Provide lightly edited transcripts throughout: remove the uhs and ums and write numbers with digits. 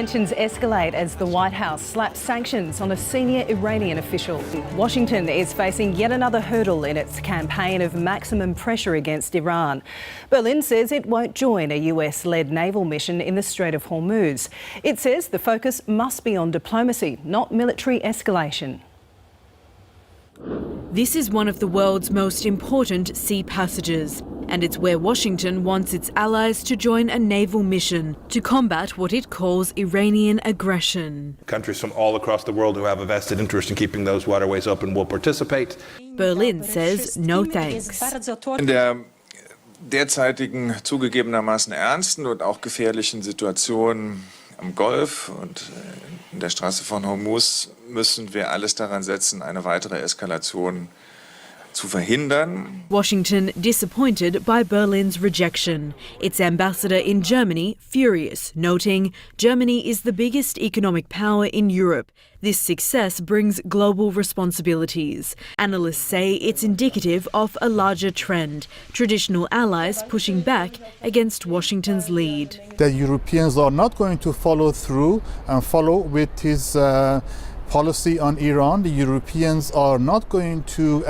Tensions escalate as the White House slaps sanctions on a senior Iranian official. Washington is facing yet another hurdle in its campaign of maximum pressure against Iran. Berlin says it won't join a US-led naval mission in the Strait of Hormuz. It says the focus must be on diplomacy, not military escalation. This is one of the world's most important sea passages, and it's where Washington wants its allies to join a naval mission to combat what it calls Iranian aggression. Countries from all across the world who have a vested interest in keeping those waterways open will participate. Berlin says no thanks. In der derzeitigen zugegebenermaßen ernsten und auch gefährlichen Situation am Golf und in der Straße von Hormuz müssen wir alles daran setzen, eine weitere Eskalation zu verhindern. Washington disappointed by Berlin's rejection. Its ambassador in Germany furious, noting Germany is the biggest economic power in Europe. This success brings global responsibilities. Analysts say it's indicative of a larger trend, traditional allies pushing back against Washington's lead. The Europeans are not going to follow through and follow with his policy on Iran. The Europeans are not going to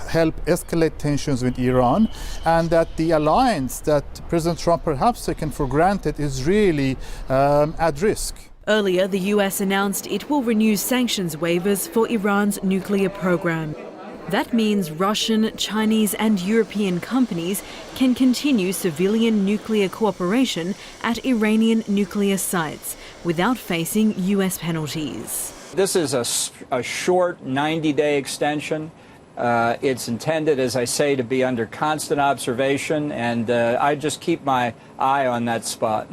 help escalate tensions with Iran, and that the alliance that President Trump perhaps taken for granted is really at risk. Earlier, the US announced it will renew sanctions waivers for Iran's nuclear program. That means Russian, Chinese and European companies can continue civilian nuclear cooperation at Iranian nuclear sites without facing US penalties. This is a short 90-day extension. It's intended, as I say, to be under constant observation, and I just keep my eye on that spot.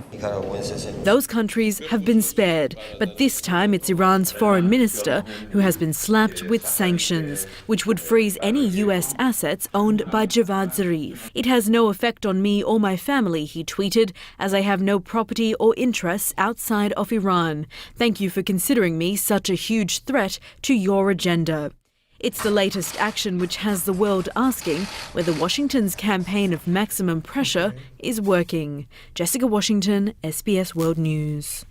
Those countries have been spared, but this time it's Iran's foreign minister who has been slapped with sanctions, which would freeze any US assets owned by Javad Zarif. It has no effect on me or my family, he tweeted, as I have no property or interests outside of Iran. Thank you for considering me such a huge threat to your agenda. It's the latest action which has the world asking whether Washington's campaign of maximum pressure is working. Jessica Washington, SBS World News.